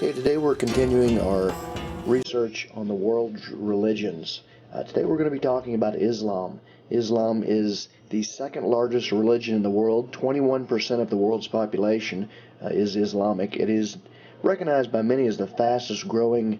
Okay, today we're continuing our research on the world's religions. Today we're going to be talking about Islam. Islam is the second largest religion in the world. 21% of the world's population is Islamic. It is recognized by many as the fastest growing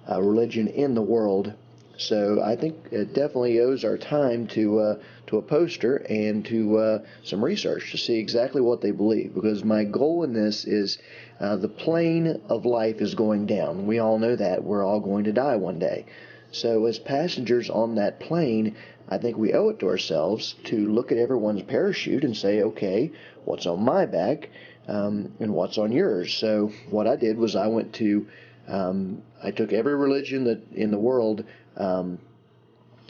religion in the world. So I think it definitely owes our time to a poster and to some research to see exactly what they believe. Because my goal in this is the plane of life is going down. We all know that. We're all going to die one day. So as passengers on that plane, I think we owe it to ourselves to look at everyone's parachute and say, okay, what's on my back and what's on yours? So what I did was I went to I took every religion that in the world,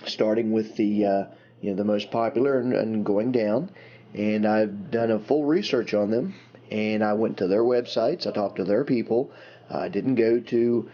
starting with the most popular and going down, and I've done a full research on them. And I went to their websites. I talked to their people. I didn't go to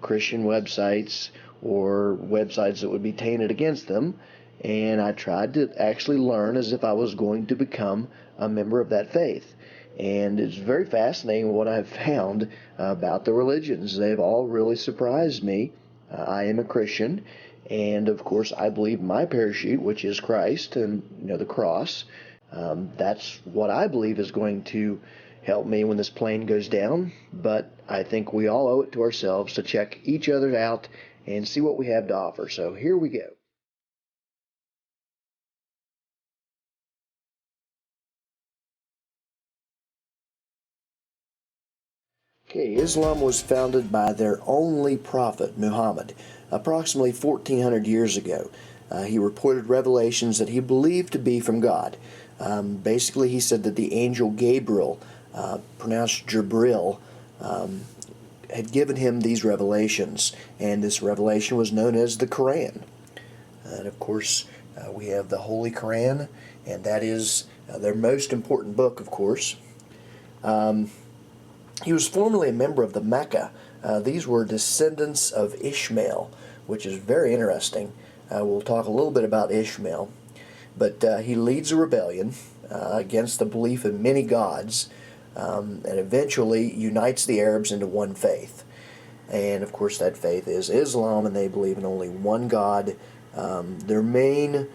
Christian websites or websites that would be tainted against them. And I tried to actually learn as if I was going to become a member of that faith. And it's very fascinating what I've found about the religions. They've all really surprised me. I am a Christian, and of course I believe my parachute, which is Christ and the cross. That's what I believe is going to help me when this plane goes down. But I think we all owe it to ourselves to check each other out and see what we have to offer. So here we go. Okay, Islam was founded by their only prophet, Muhammad, approximately 1400 years ago. He reported revelations that he believed to be from God. Basically, he said that the angel Gabriel, pronounced Jibril, had given him these revelations, and this revelation was known as the Quran. And of course, we have the Holy Quran, and that is their most important book, of course. He was formerly a member of the Mecca. These were descendants of Ishmael, which is very interesting. We'll talk a little bit about Ishmael. But he leads a rebellion against the belief in many gods, and eventually unites the Arabs into one faith. And of course that faith is Islam, and they believe in only one God. Their main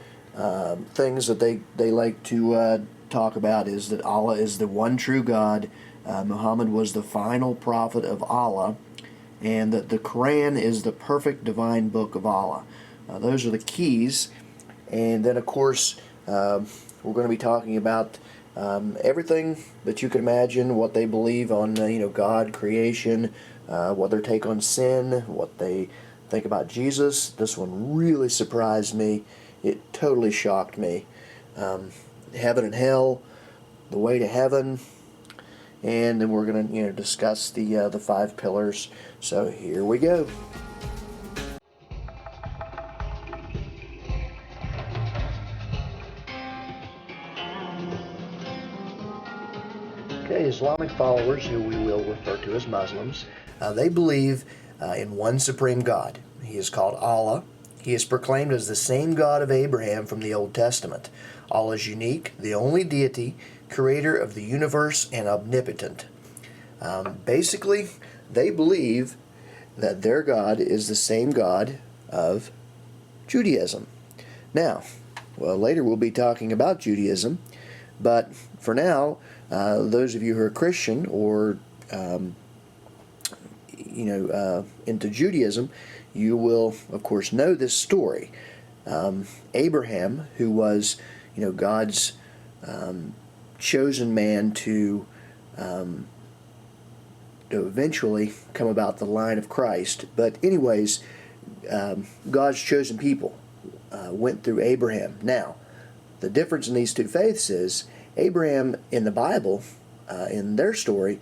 things that they like to talk about is that Allah is the one true God. Muhammad was the final prophet of Allah, and that the Quran is the perfect divine book of Allah. Those are the keys. And then, of course, we're going to be talking about everything that you can imagine, what they believe on, God, creation, what their take on sin, what they think about Jesus. This one really surprised me. It totally shocked me. Heaven and hell, the way to heaven, and then we're going to, discuss the 5 pillars. So here we go. Okay, Islamic followers, who we will refer to as Muslims, they believe in one supreme God. He is called Allah. He is proclaimed as the same God of Abraham from the Old Testament. Allah is unique, the only deity, creator of the universe, and omnipotent. Basically, they believe that their God is the same God of Judaism. Now, later we'll be talking about Judaism, but for now, those of you who are Christian or into Judaism, you will, of course, know this story. Abraham, who was, God's chosen man to eventually come about the line of Christ. But anyways, God's chosen people went through Abraham. Now, the difference in these two faiths is Abraham in the Bible, in their story,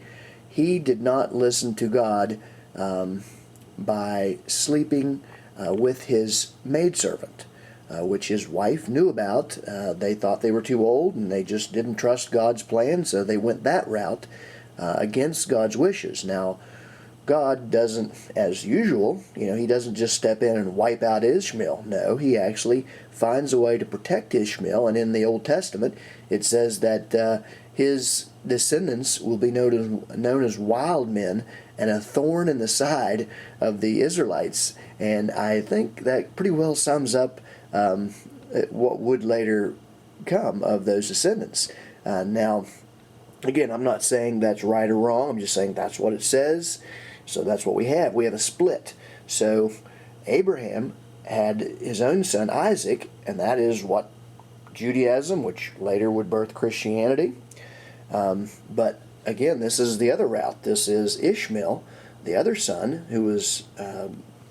he did not listen to God by sleeping with his maidservant, which his wife knew about. They thought they were too old, and they just didn't trust God's plan, so they went that route against God's wishes. Now, God doesn't, as usual, he doesn't just step in and wipe out Ishmael. No, he actually finds a way to protect Ishmael, and in the Old Testament it says that his descendants will be known as wild men, and a thorn in the side of the Israelites. And I think that pretty well sums up what would later come of those descendants. Now, again, I'm not saying that's right or wrong. I'm just saying that's what it says. So that's what we have. We have a split. So Abraham had his own son Isaac, and that is what Judaism, which later would birth Christianity. But again, this is the other route. This is Ishmael, the other son, who was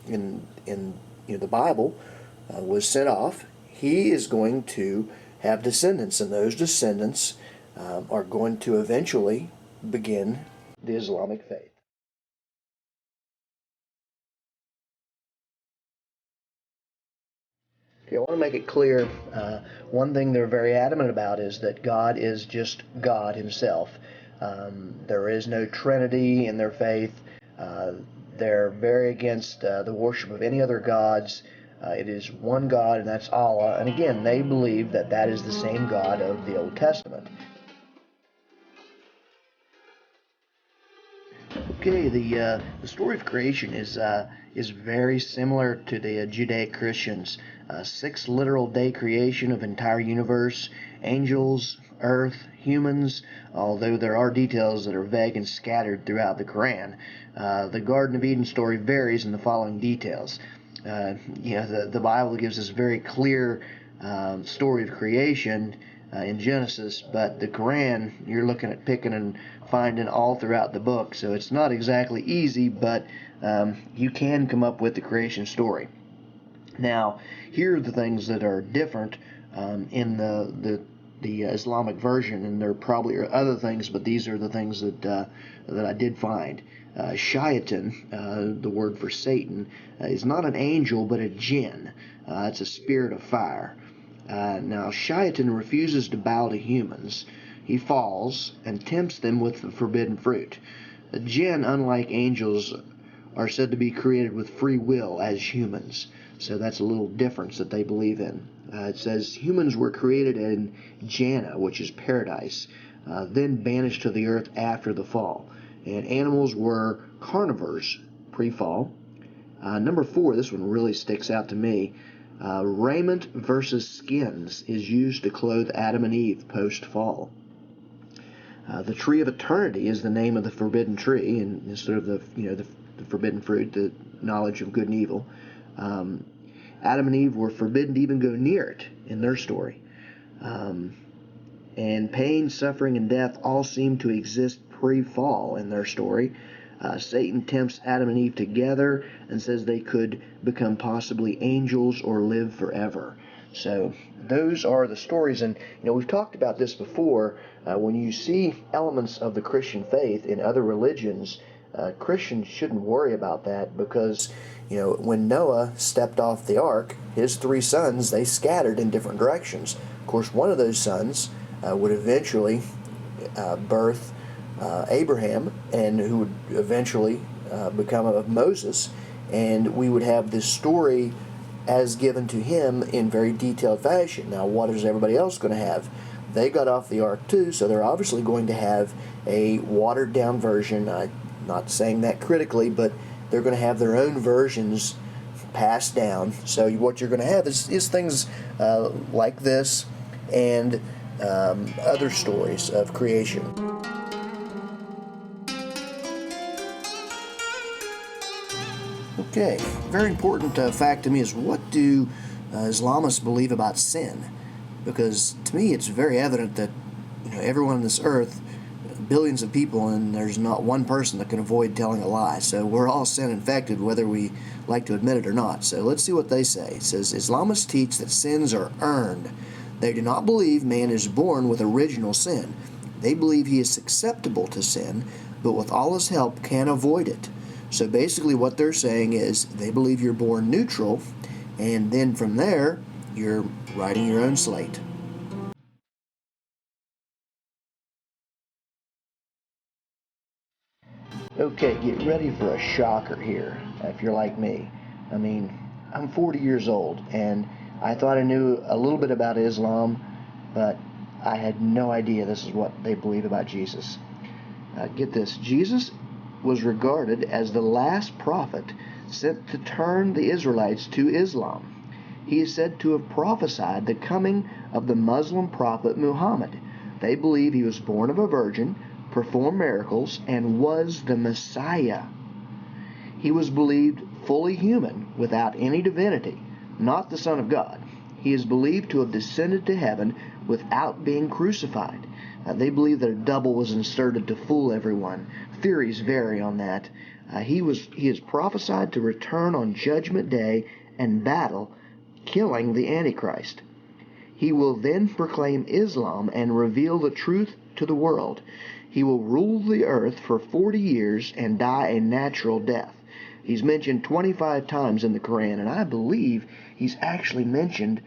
in the Bible, was sent off. He is going to have descendants, and those descendants are going to eventually begin the Islamic faith. Okay, I want to make it clear, one thing they're very adamant about is that God is just God himself. There is no Trinity in their faith. They're very against the worship of any other gods. It is one God, and that's Allah. And again, they believe that that is the same God of the Old Testament. Okay, the story of creation is very similar to the Judaic Christians. 6 literal day creation of entire universe, angels, earth, humans, although there are details that are vague and scattered throughout the Quran. The Garden of Eden story varies in the following details. The Bible gives us a very clear story of creation in Genesis, but the Quran, you're looking at picking and finding all throughout the book, so it's not exactly easy, but you can come up with the creation story. Now, here are the things that are different in the Islamic version, and there probably are other things, but these are the things that I did find. Shaitan, the word for Satan, is not an angel but a jinn. It's a spirit of fire. Now, Shaitan refuses to bow to humans. He falls and tempts them with the forbidden fruit. The jinn, unlike angels, are said to be created with free will as humans. So that's a little difference that they believe in. It says humans were created in Jannah, which is paradise, then banished to the earth after the fall. And animals were carnivores pre-fall. Number 4, this one really sticks out to me. Raiment versus skins is used to clothe Adam and Eve post-fall. The tree of eternity is the name of the forbidden tree, and instead of the forbidden fruit, the knowledge of good and evil. Adam and Eve were forbidden to even go near it in their story. And pain, suffering, and death all seem to exist pre-fall in their story. Satan tempts Adam and Eve together and says they could become possibly angels or live forever. So those are the stories, and we've talked about this before. When you see elements of the Christian faith in other religions, Christians shouldn't worry about that, because when Noah stepped off the ark, his 3 sons, they scattered in different directions. Of course, one of those sons would eventually birth Abraham, and who would eventually become of Moses, and we would have this story as given to him in very detailed fashion. Now, what is everybody else going to have? They got off the ark too, so they're obviously going to have a watered-down version. I'm not saying that critically, but they're going to have their own versions passed down. So what you're going to have is things like this and other stories of creation. Okay, very important fact to me is, what do Islamists believe about sin? Because to me it's very evident that everyone on this earth, billions of people, and there's not one person that can avoid telling a lie. So we're all sin infected, whether we like to admit it or not. So let's see what they say. It says, Islamists teach that sins are earned. They do not believe man is born with original sin. They believe he is susceptible to sin, but with Allah's help can avoid it. So basically what they're saying is they believe you're born neutral, and then from there you're writing your own slate. Okay, get ready for a shocker here, if you're like me. I mean, I'm 40 years old, and I thought I knew a little bit about Islam, but I had no idea this is what they believe about Jesus. Get this, Jesus was regarded as the last prophet sent to turn the Israelites to Islam. He is said to have prophesied the coming of the Muslim prophet Muhammad. They believe he was born of a virgin, performed miracles, and was the Messiah. He was believed fully human, without any divinity, not the Son of God. He is believed to have descended to heaven without being crucified. They believe that a double was inserted to fool everyone. Theories vary on that. He is prophesied to return on Judgment Day and battle, killing the Antichrist. He will then proclaim Islam and reveal the truth to the world. He will rule the earth for 40 years and die a natural death. He's mentioned 25 times in the Quran, and I believe he's actually mentioned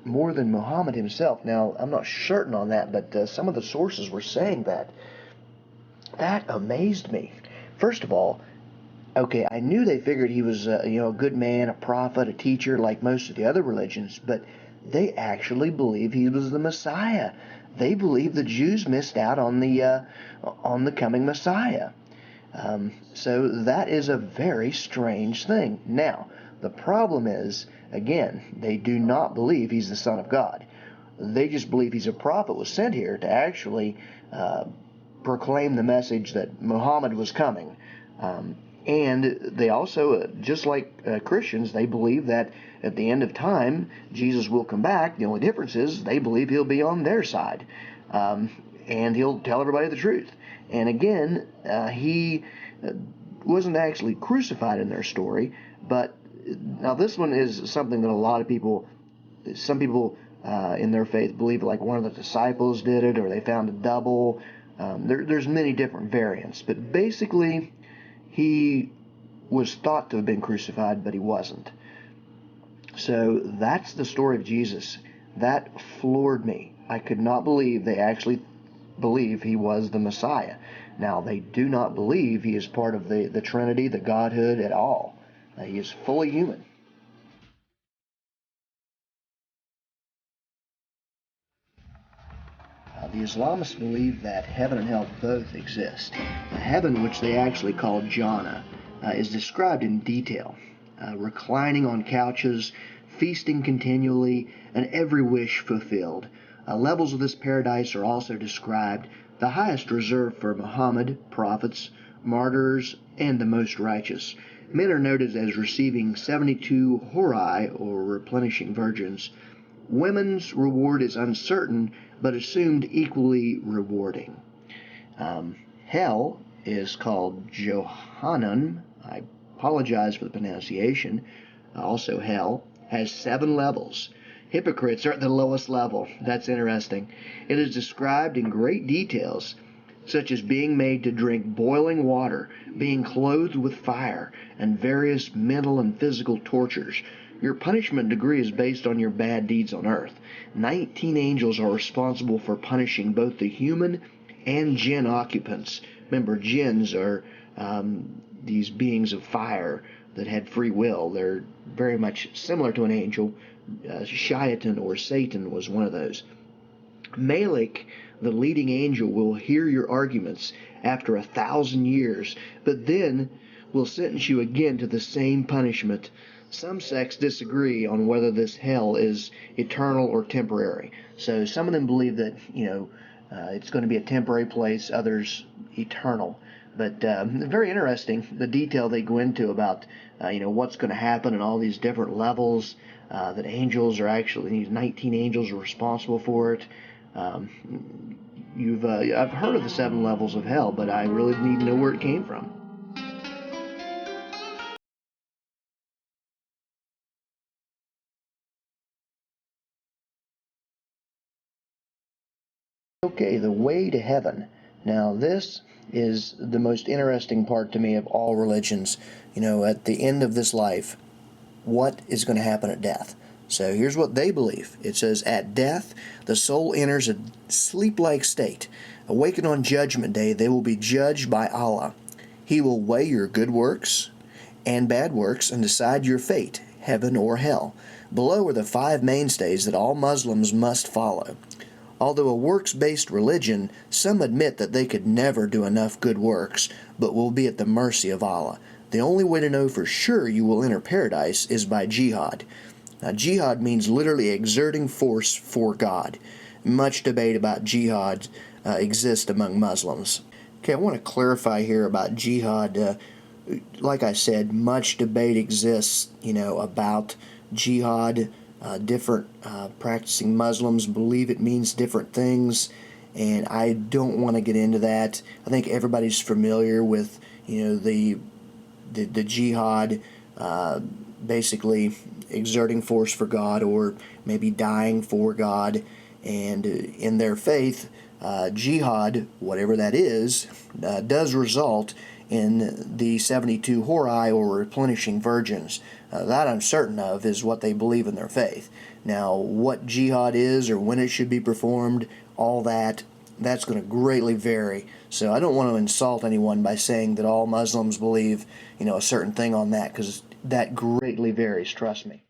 more than Muhammad himself. Now, I'm not certain on that, but some of the sources were saying that. That amazed me. First of all, okay, I knew they figured he was a good man, a prophet, a teacher, like most of the other religions, but they actually believe he was the Messiah. They believe the Jews missed out on the coming Messiah. So that is a very strange thing. Now, the problem is, again, they do not believe he's the Son of God. They just believe he's a prophet, was sent here to actually proclaim the message that Muhammad was coming. And they also, just like Christians, they believe that at the end of time, Jesus will come back. The only difference is they believe he'll be on their side. And he'll tell everybody the truth. And again, he wasn't actually crucified in their story, but now this one is something that a lot of people, some people in their faith believe like one of the disciples did it, or they found a double. There's many different variants, but basically he was thought to have been crucified, but he wasn't. So that's the story of Jesus. That floored me. I could not believe they actually believe he was the Messiah. Now, they do not believe he is part of the Trinity, the Godhood at all. He is fully human. The Islamists believe that heaven and hell both exist. The heaven, which they actually call Jannah, is described in detail. Reclining on couches, feasting continually, and every wish fulfilled. Levels of this paradise are also described, the highest reserved for Muhammad, prophets, martyrs, and the most righteous. Men are noted as receiving 72 horai, or replenishing virgins. Women's reward is uncertain, but assumed equally rewarding. Hell is called Jahannam. I apologize for the pronunciation. Also, hell has 7 levels. Hypocrites are at the lowest level. That's interesting. It is described in great details, such as being made to drink boiling water, being clothed with fire, and various mental and physical tortures. Your punishment degree is based on your bad deeds on earth. 19 angels are responsible for punishing both the human and jinn occupants. Remember, jinns are these beings of fire that had free will. They're very much similar to an angel. Shaitan or Satan was one of those. Malik, the leading angel, will hear your arguments after 1,000 years, but then will sentence you again to the same punishment. Some sects disagree on whether this hell is eternal or temporary. So some of them believe that, it's going to be a temporary place, others eternal. But very interesting, the detail they go into about, what's going to happen and all these different levels, that angels are actually, these 19 angels are responsible for it. I've heard of the 7 levels of hell, but I really didn't even know where it came from. Okay, the way to heaven. Now, this is the most interesting part to me of all religions. At the end of this life, what is going to happen at death? So here's what they believe. It says, at death, the soul enters a sleep-like state. Awakened on Judgment Day, they will be judged by Allah. He will weigh your good works and bad works and decide your fate, heaven or hell. Below are the 5 mainstays that all Muslims must follow. Although a works-based religion, some admit that they could never do enough good works, but will be at the mercy of Allah. The only way to know for sure you will enter paradise is by jihad. Now, jihad means literally exerting force for God. Much debate about jihad exists among Muslims. Okay, I want to clarify here about jihad. Like I said, much debate exists, about jihad. Different practicing Muslims believe it means different things, and I don't want to get into that. I think everybody's familiar with, the jihad, basically exerting force for God, or maybe dying for God, and in their faith, jihad, whatever that is, does result in the 72 hori, or replenishing virgins. That I'm certain of is what they believe in their faith. Now, what jihad is or when it should be performed, all that's going to greatly vary. So I don't want to insult anyone by saying that all Muslims believe, a certain thing on that, because that greatly varies, trust me.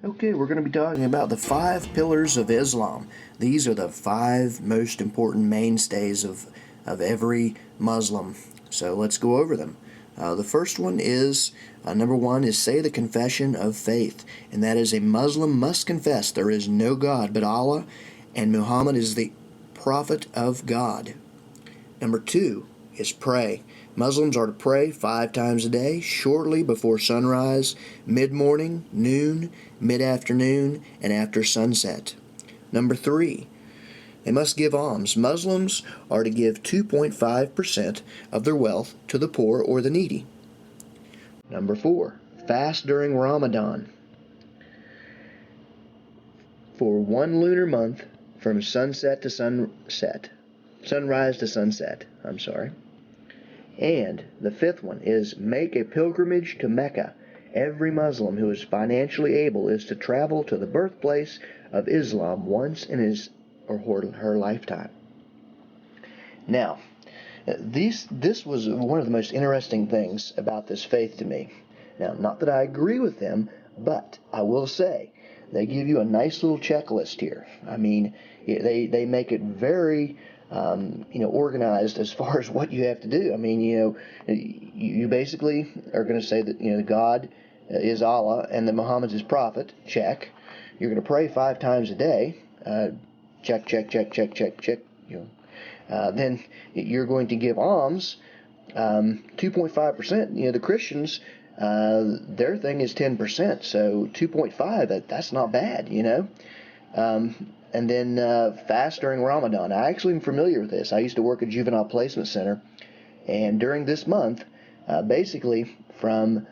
Okay, we're going to be talking about the 5 pillars of Islam. These are the 5 most important mainstays of every Muslim. So let's go over them. The first one is, number 1 is say the confession of faith. And that is, a Muslim must confess there is no God but Allah, and Muhammad is the prophet of God. Number 2 is pray. Muslims are to pray 5 times a day, shortly before sunrise, mid-morning, noon, mid-afternoon, and after sunset. Number 3, they must give alms. Muslims are to give 2.5% of their wealth to the poor or the needy. Number 4, fast during Ramadan for 1 lunar month from sunrise to sunset. And the 5th one is make a pilgrimage to Mecca. Every Muslim who is financially able is to travel to the birthplace of Islam once in his or her lifetime. Now, this was one of the most interesting things about this faith to me. Now, not that I agree with them, but I will say they give you a nice little checklist here. I mean, they make it very organized as far as what you have to do. I mean, you basically are going to say that, God is Allah and that Muhammad's his prophet. Check. You're going to pray 5 times a day. Check. Then you're going to give alms, 2.5%. The Christians, their thing is 10%. So 2.5, that's not bad, And then fast during Ramadan. I actually am familiar with this. I used to work at Juvenile Placement Center, and during this month, basically from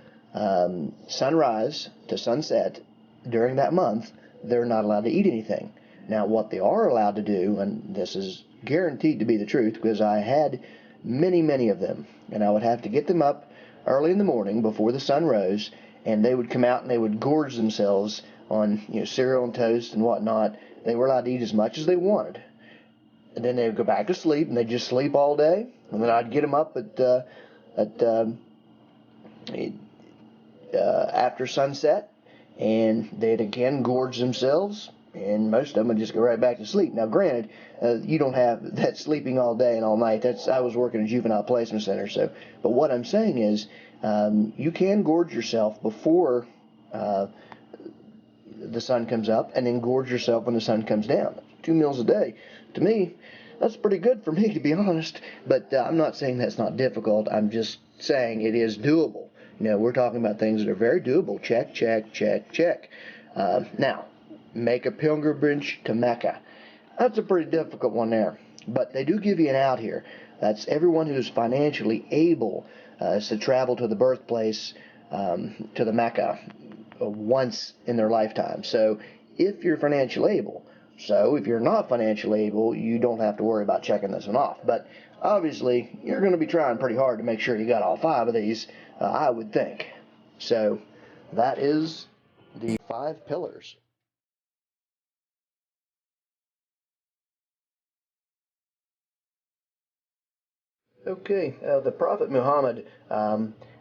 sunrise to sunset, during that month, they're not allowed to eat anything. Now, what they are allowed to do, and this is guaranteed to be the truth because I had many of them, and I would have to get them up early in the morning before the sun rose, and they would come out and they would gorge themselves on cereal and toast and whatnot. They were allowed to eat as much as they wanted. And then they would go back to sleep, and they'd just sleep all day. And then I'd get them up after sunset, and they'd again gorge themselves, and most of them would just go right back to sleep. Now, granted, you don't have that sleeping all day and all night. I was working at a Juvenile Placement Center, but what I'm saying is you can gorge yourself before the sun comes up, and then gorge yourself when the sun comes down. 2 meals a day. To me, that's pretty good for me, to be honest. But I'm not saying that's not difficult. I'm just saying it is doable. We're talking about things that are very doable. Check. Now, make a pilgrimage to Mecca. That's a pretty difficult one there. But they do give you an out here. That's everyone who's financially able to travel to the birthplace, to the Mecca, once in their lifetime. So if you're financially able. So if you're not financially able, you don't have to worry about checking this one off. But obviously, you're going to be trying pretty hard to make sure you got all 5 of these, I would think. So that is the 5 pillars. Okay, the Prophet Muhammad,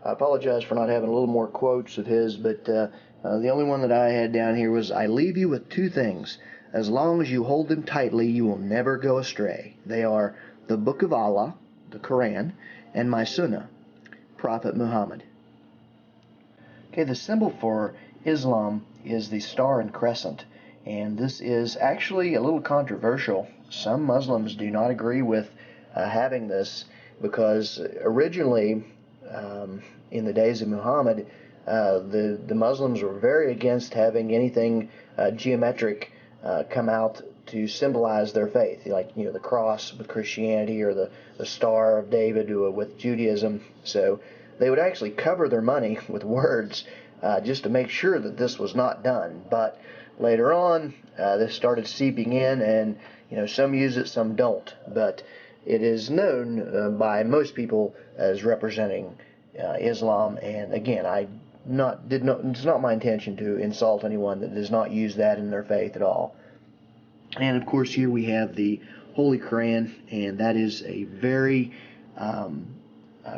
I apologize for not having a little more quotes of his, but the only one that I had down here was, "I leave you with two things. As long as you hold them tightly, you will never go astray. They are the Book of Allah, the Quran, and my Sunnah, Prophet Muhammad." Okay, the symbol for Islam is the star and crescent, and this is actually a little controversial. Some Muslims do not agree with having this because originally, in the days of Muhammad, the Muslims were very against having anything geometric come out to symbolize their faith, like the cross with Christianity or the Star of David with Judaism. So they would actually cover their money with words just to make sure that this was not done. But later on, this started seeping in, and some use it, some don't. But it is known by most people as representing Islam. And again, it's not my intention to insult anyone that does not use that in their faith at all. And of course, here we have the Holy Quran, and that is a very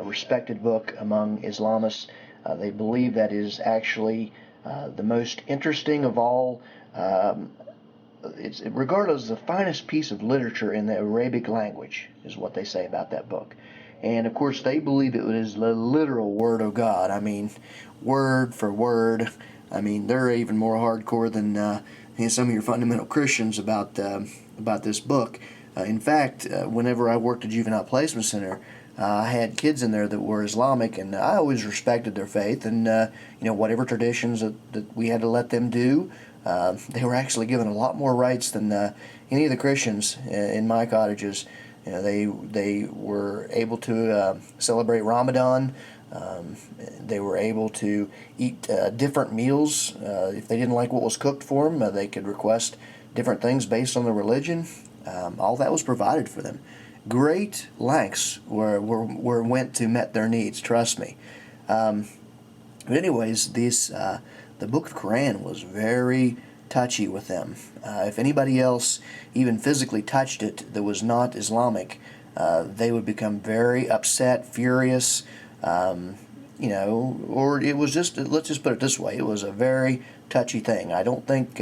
respected book among Islamists. They believe that is actually the most interesting of all. It's regarded as the finest piece of literature in the Arabic language, is what they say about that book. And of course, they believe it is the literal word of God. I mean, word for word. I mean, they're even more hardcore than some of your fundamental Christians about this book. In fact, whenever I worked at Juvenile Placement Center, I had kids in there that were Islamic, and I always respected their faith, and whatever traditions that we had to let them do, they were actually given a lot more rights than any of the Christians in my cottages. They were able to celebrate Ramadan. They were able to eat different meals. If they didn't like what was cooked for them, they could request different things based on their religion. All that was provided for them. Great lengths were went to met their needs, trust me. But anyways, the Book of Quran was very touchy with them. If anybody else even physically touched it that was not Islamic, they would become very upset, furious, or it was just, let's just put it this way, it was a very touchy thing. I don't think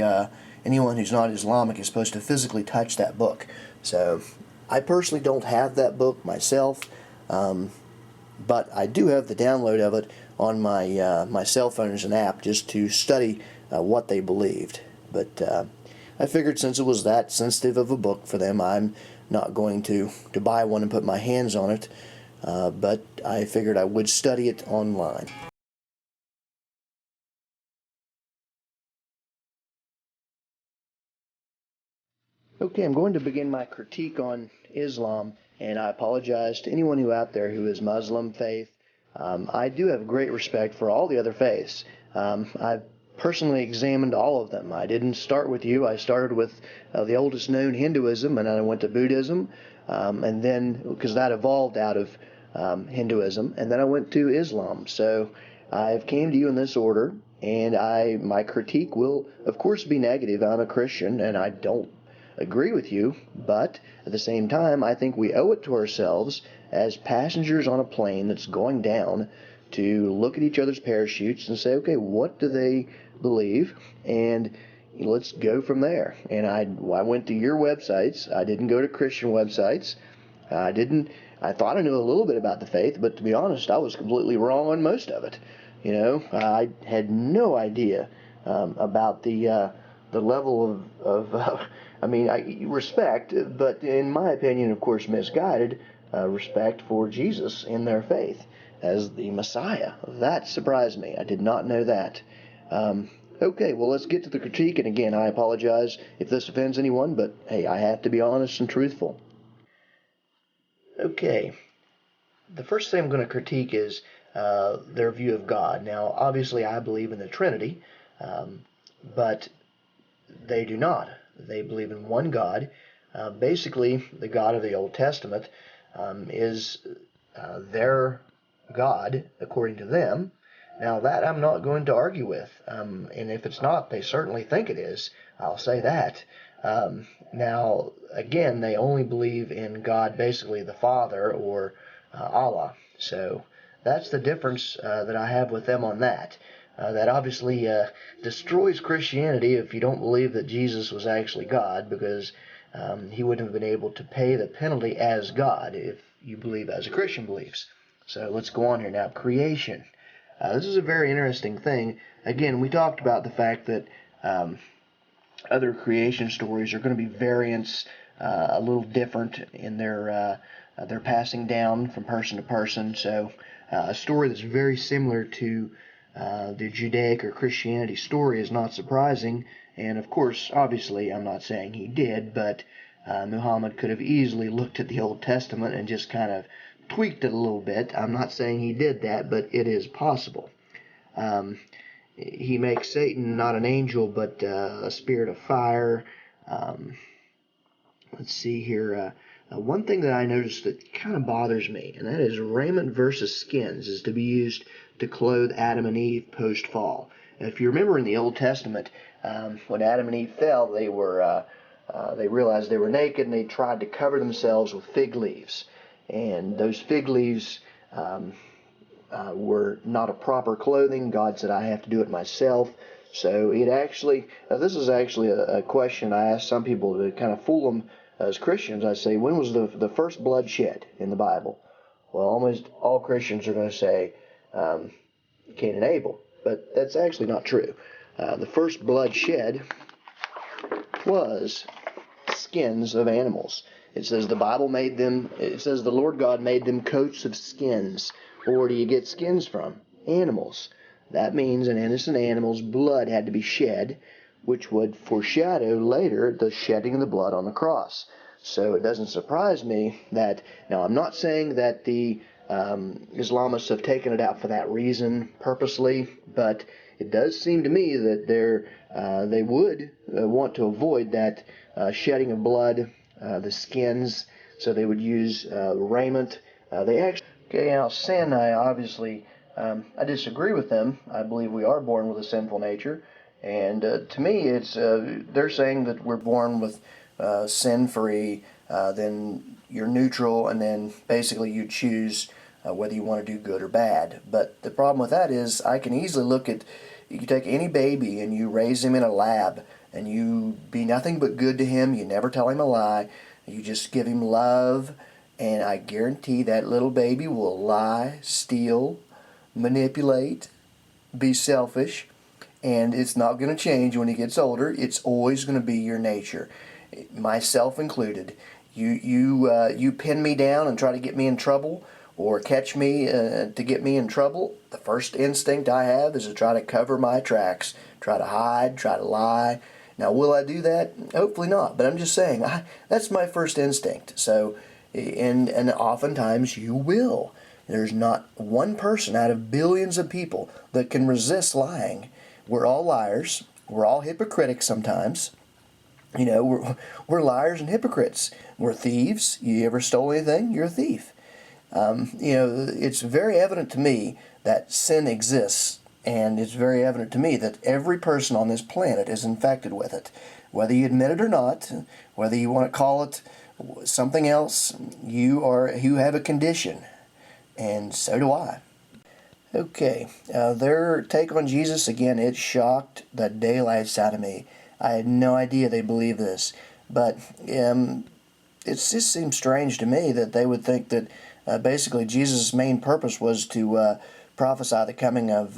anyone who's not Islamic is supposed to physically touch that book. So I personally don't have that book myself, but I do have the download of it on my cell phone as an app just to study what they believed. But I figured since it was that sensitive of a book for them, I'm not going to buy one and put my hands on it, but I figured I would study it online. Okay, I'm going to begin my critique on Islam, and I apologize to anyone out there who is Muslim faith. I do have great respect for all the other faiths. I've personally examined all of them. I didn't start with you. I started with the oldest known Hinduism, and then I went to Buddhism, and then, because that evolved out of Hinduism, and then I went to Islam. So I've came to you in this order, and my critique will, of course, be negative. I'm a Christian, and I don't agree with you, but at the same time, I think we owe it to ourselves as passengers on a plane that's going down to look at each other's parachutes and say, okay, what do they believe? And let's go from there. And I went to your websites. I didn't go to Christian websites. I thought I knew a little bit about the faith, but to be honest, I was completely wrong on most of it. I had no idea about the level of respect, but in my opinion, of course, misguided respect for Jesus in their faith as the Messiah. That surprised me. I did not know that. Okay, well, let's get to the critique, and again, I apologize if this offends anyone, but hey, I have to be honest and truthful. Okay, the first thing I'm going to critique is their view of God. Now, obviously, I believe in the Trinity, but they do not. They believe in one God. Basically, the God of the Old Testament is their God, according to them. Now, that I'm not going to argue with. And if it's not, they certainly think it is. I'll say that. Now, again, they only believe in God, basically the Father, or Allah. So that's the difference that I have with them on that. That obviously destroys Christianity if you don't believe that Jesus was actually God, because he wouldn't have been able to pay the penalty as God if you believe as a Christian believes. So let's go on here now. Creation. This is a very interesting thing. Again, we talked about the fact that other creation stories are going to be variants, a little different in their passing down from person to person. So a story that's very similar to the Judaic or Christianity story is not surprising. And of course, obviously, I'm not saying he did, but Muhammad could have easily looked at the Old Testament and just kind of tweaked it a little bit. I'm not saying he did that, but it is possible. He makes Satan not an angel, but a spirit of fire. Let's see here. One thing that I noticed that kind of bothers me, and that is raiment versus skins, is to be used to clothe Adam and Eve post-fall. If you remember in the Old Testament, when Adam and Eve fell, they realized they were naked, and they tried to cover themselves with fig leaves. And those fig leaves were not a proper clothing. God said, I have to do it myself. So it actually, this is actually a question I ask some people to kind of fool them as Christians. I say, when was the first blood shed in the Bible? Well, almost all Christians are going to say Cain and Abel, but that's actually not true. The first blood shed was skins of animals. It says the Bible made them, it says the Lord God made them coats of skins. Where do you get skins from? Animals. That means an innocent animal's blood had to be shed, which would foreshadow later the shedding of the blood on the cross. So it doesn't surprise me that, now I'm not saying that the Islamists have taken it out for that reason purposely, but it does seem to me that they would want to avoid that shedding of blood, the skins, so they would use raiment. Okay, now sin, I disagree with them. I believe we are born with a sinful nature, and to me, it's they're saying that we're born with sin-free. Then you're neutral, and then basically you choose whether you want to do good or bad. But the problem with that is, I can easily look at, you take any baby and you raise him in a lab, and you be nothing but good to him. You never tell him a lie. You just give him love. And I guarantee that little baby will lie, steal, manipulate, be selfish, and it's not going to change when he gets older. It's always going to be your nature, myself included. You pin me down and try to get me in trouble, or catch me to get me in trouble. The first instinct I have is to try to cover my tracks, try to hide, try to lie. Now, will I do that? Hopefully not, but I'm just saying, that's my first instinct. So. And oftentimes you will. There's not one person out of billions of people that can resist lying. We're all liars. We're all hypocritics sometimes. You know, we're liars and hypocrites. We're thieves. You ever stole anything? You're a thief. It's very evident to me that sin exists, and it's very evident to me that every person on this planet is infected with it. Whether you admit it or not, whether you want to call it something else, you have a condition, and so do I. Okay, their take on Jesus, again, it shocked the daylights out of me. I had no idea they believed this, but it just seems strange to me that they would think that basically Jesus' main purpose was to prophesy the coming of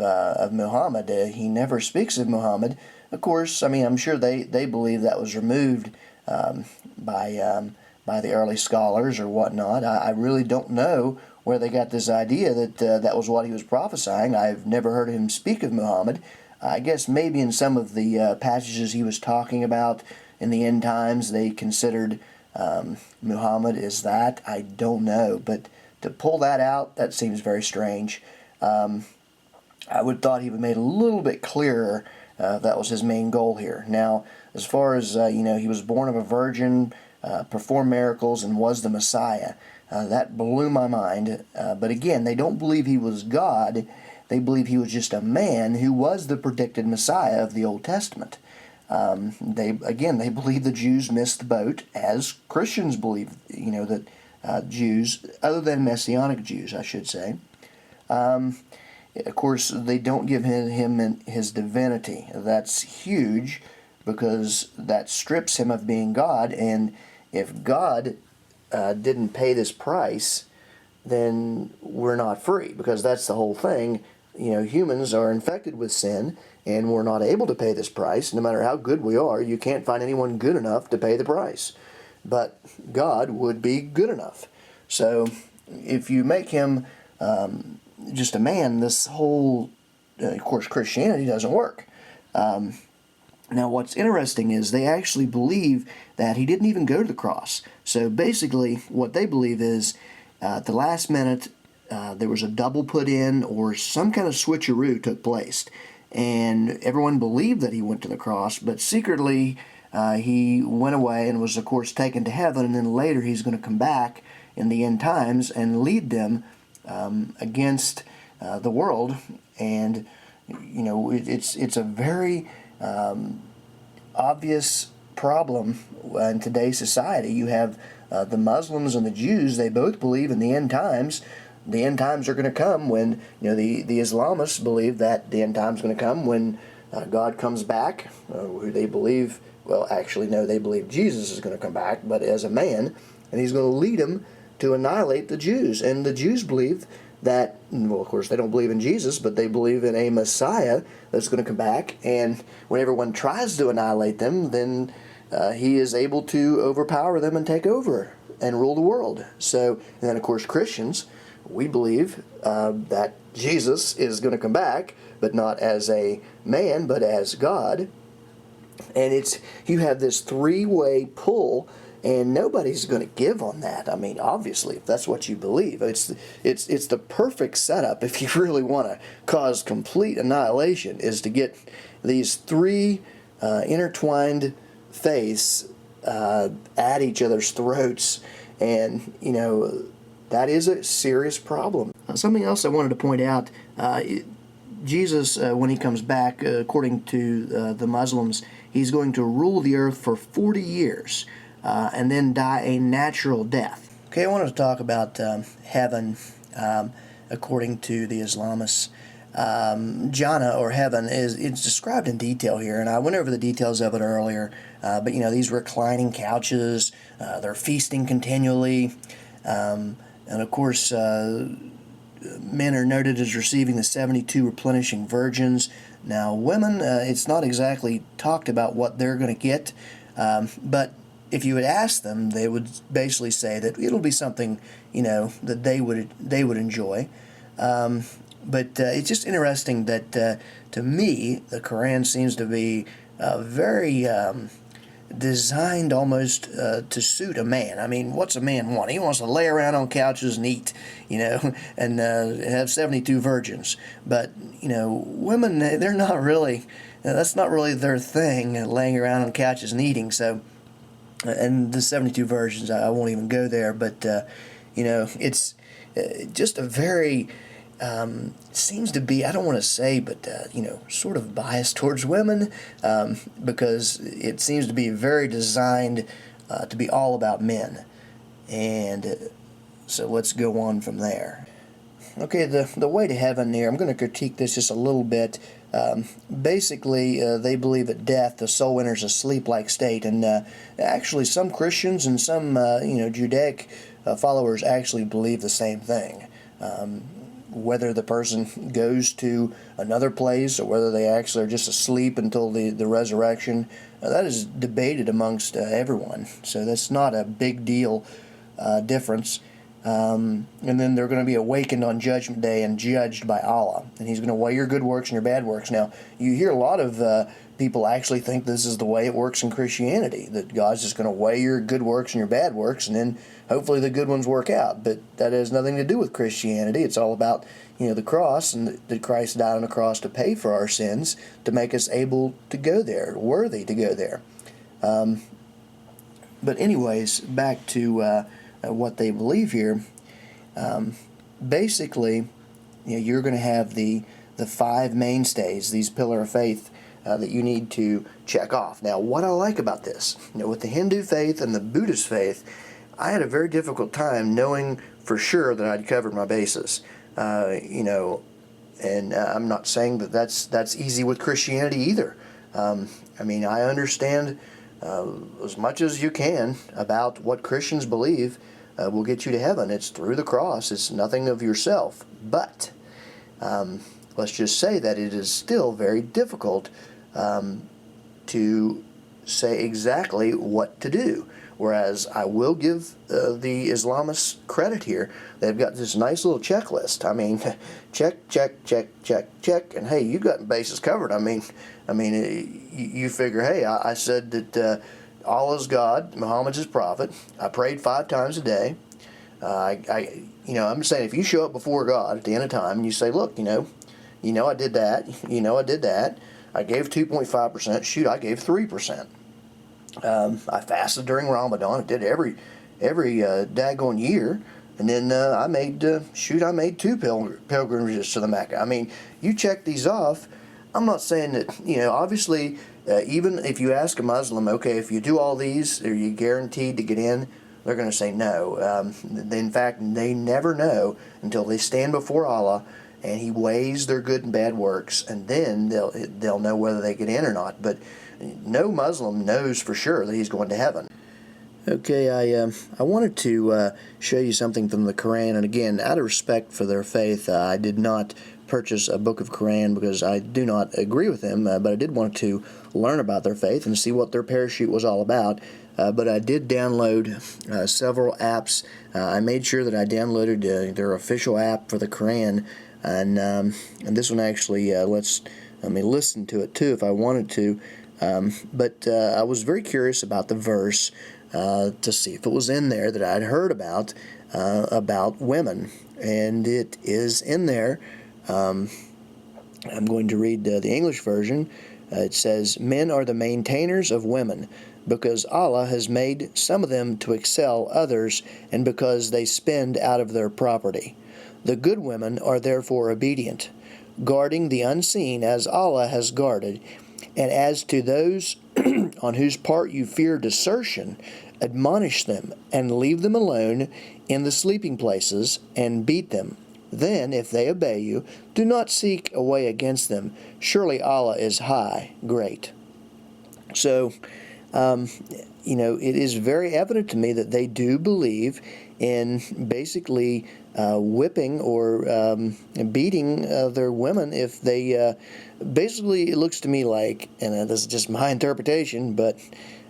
Muhammad. He never speaks of Muhammad. Of course, I mean, I'm sure they believe that was removed by the early scholars or whatnot. I really don't know where they got this idea that that was what he was prophesying. I've never heard him speak of Muhammad. I guess maybe in some of the passages he was talking about in the end times, they considered Muhammad as that. I don't know, but to pull that out, that seems very strange. I would have thought he would have made it a little bit clearer that was his main goal here. Now, as far as, he was born of a virgin, performed miracles, and was the Messiah. That blew my mind. But again, they don't believe he was God. They believe he was just a man who was the predicted Messiah of the Old Testament. They believe the Jews missed the boat, as Christians believe, that Jews, other than Messianic Jews, I should say, Of course, they don't give him his divinity. That's huge because that strips him of being God, and if God didn't pay this price, then we're not free, because that's the whole thing. Humans are infected with sin, and we're not able to pay this price. No matter how good we are, you can't find anyone good enough to pay the price. But God would be good enough. So if you make him just a man, this whole, of course, Christianity doesn't work. Now, what's interesting is they actually believe that he didn't even go to the cross. So basically, what they believe is at the last minute, there was a double put in, or some kind of switcheroo took place. And everyone believed that he went to the cross, but secretly he went away and was, of course, taken to heaven. And then later he's going to come back in the end times and lead them against the world. And, it's a very obvious problem in today's society. You have the Muslims and the Jews. They both believe in the end times. The end times are going to come when, the Islamists believe that the end times is going to come when God comes back, who they believe, well, actually, no, they believe Jesus is going to come back, but as a man, and he's going to lead them to annihilate the Jews. And the Jews believe that, well, of course, they don't believe in Jesus, but they believe in a Messiah that's going to come back, and when everyone tries to annihilate them, then he is able to overpower them and take over and rule the world. So, and then, of course, Christians, we believe that Jesus is going to come back, but not as a man, but as God. And you have this three-way pull, and nobody's going to give on that. I mean, obviously, if that's what you believe, it's the perfect setup if you really want to cause complete annihilation, is to get these three intertwined faiths at each other's throats, and that is a serious problem. Something else I wanted to point out, Jesus, when he comes back, according to the Muslims, he's going to rule the earth for 40 years and then die a natural death. Okay, I wanted to talk about heaven according to the Islamists. Jannah, or heaven, it's described in detail here, and I went over the details of it earlier. But these reclining couches, they're feasting continually, and of course, men are noted as receiving the 72 replenishing virgins. Now, women, it's not exactly talked about what they're going to get, but if you would ask them, they would basically say that it'll be something, that they would enjoy. But it's just interesting that, to me, the Quran seems to be very designed almost to suit a man. I mean, what's a man want? He wants to lay around on couches and eat, and have 72 virgins. But, women, they're not really, that's not really their thing, laying around on couches and eating. So, and the 72 virgins, I won't even go there. But, it's just a very... seems to be, I don't want to say, but, sort of biased towards women, because it seems to be very designed to be all about men. And so let's go on from there. Okay, the way to heaven here, I'm going to critique this just a little bit. Basically, they believe at death the soul enters a sleep-like state, and actually some Christians and some, Judaic followers actually believe the same thing. Whether the person goes to another place or whether they actually are just asleep until the resurrection, that is debated amongst everyone. So that's not a big deal difference. And then they're going to be awakened on Judgment Day and judged by Allah. And He's going to weigh your good works and your bad works. Now, you hear a lot of people actually think this is the way it works in Christianity, that God's just going to weigh your good works and your bad works, and then hopefully the good ones work out. But that has nothing to do with Christianity. It's all about, the cross, and that Christ died on the cross to pay for our sins, to make us able to go there, worthy to go there. But anyways, back to what they believe here. Basically, you're going to have the five mainstays, these pillar of faith, that you need to check off. Now, what I like about this, with the Hindu faith and the Buddhist faith, I had a very difficult time knowing for sure that I'd covered my bases. And I'm not saying that that's easy with Christianity either. I mean, I understand as much as you can about what Christians believe will get you to heaven. It's through the cross. It's nothing of yourself. But let's just say that it is still very difficult to say exactly what to do. Whereas I will give the Islamists credit here. They've got this nice little checklist. I mean, check, check, check, check, check, and hey, you've got bases covered. I mean, you figure, hey, I said that Allah's God, Muhammad's his prophet. I prayed 5 times a day. I'm saying if you show up before God at the end of time and you say, look, I did that. I did that. I gave 2.5%. Shoot, I gave 3%. I fasted during Ramadan. I did every daggone year, and then I made 2 pilgrimages to the Mecca. I mean, you check these off. I'm not saying that obviously, even if you ask a Muslim, okay, if you do all these, are you guaranteed to get in? They're going to say no. In fact, they never know until they stand before Allah and He weighs their good and bad works, and then they'll know whether they get in or not. But no Muslim knows for sure that he's going to heaven. Okay, I wanted to show you something from the Quran, and again, out of respect for their faith, I did not purchase a book of Quran because I do not agree with them, but I did want to learn about their faith and see what their parachute was all about. But I did download several apps. I made sure that I downloaded their official app for the Quran, and this one actually let me listen to it too if I wanted to. But I was very curious about the verse to see if it was in there that I'd heard about women, and it is in there. I'm going to read the English version. It says, "Men are the maintainers of women, because Allah has made some of them to excel others, and because they spend out of their property. The good women are therefore obedient, guarding the unseen as Allah has guarded. And as to those on whose part you fear desertion, admonish them, and leave them alone in the sleeping places, and beat them. Then, if they obey you, do not seek a way against them. Surely Allah is high, great." So, it is very evident to me that they do believe in basically whipping or beating their women if they basically, it looks to me like, and this is just my interpretation, but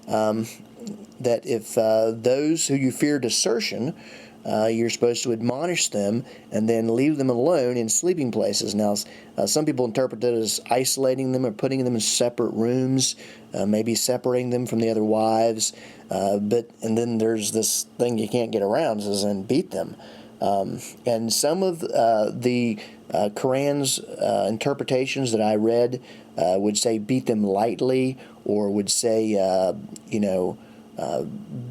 that if those who you fear desertion, you're supposed to admonish them and then leave them alone in sleeping places. Now, some people interpret that as isolating them or putting them in separate rooms, maybe separating them from the other wives. And then there's this thing you can't get around, as in beat them. And some of the Quran's interpretations that I read would say beat them lightly, or would say,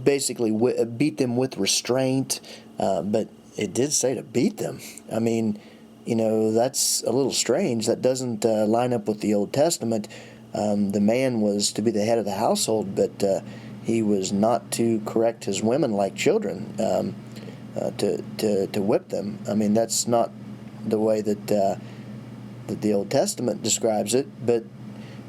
basically beat them with restraint. But it did say to beat them. I mean, that's a little strange. That doesn't line up with the Old Testament. The man was to be the head of the household, but he was not to correct his women like children, to whip them. I mean, that's not the way that the Old Testament describes it, but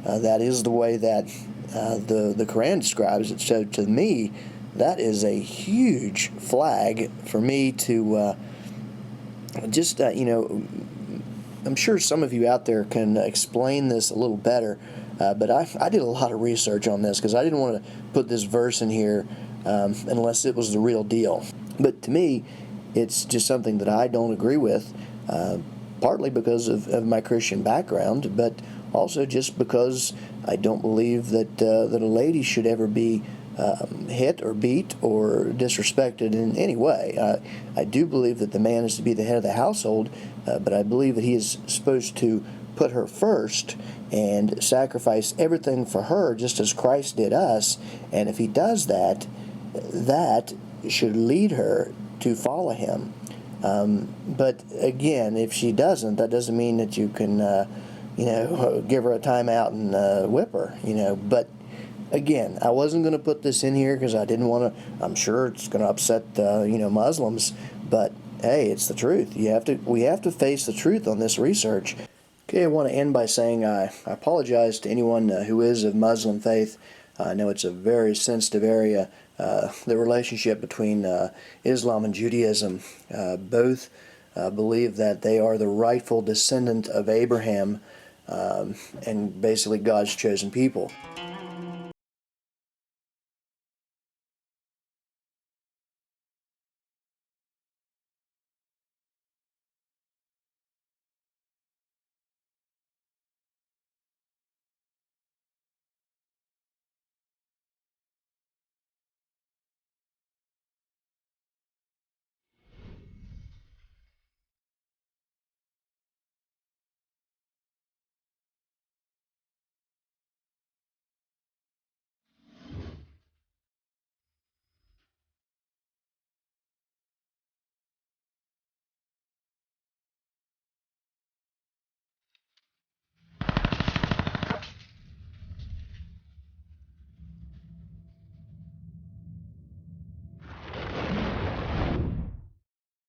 that is the way that the Quran describes it. So to me, that is a huge flag for me to I'm sure some of you out there can explain this a little better, but I did a lot of research on this because I didn't want to put this verse in here unless it was the real deal. But to me, it's just something that I don't agree with, partly because of my Christian background, but also just because I don't believe that a lady should ever be hit or beat or disrespected in any way. I do believe that the man is to be the head of the household, but I believe that he is supposed to put her first and sacrifice everything for her, just as Christ did us. And if he does that, that should lead her to follow him. But again, if she doesn't, that doesn't mean that you can give her a timeout and whip her. But again, I wasn't going to put this in here because I didn't want to. I'm sure it's going to upset Muslims, but hey, it's the truth. We have to face the truth on this research. Okay, I want to end by saying I apologize to anyone who is of Muslim faith. I know it's a very sensitive area. The relationship between Islam and Judaism, both believe that they are the rightful descendant of Abraham and basically God's chosen people.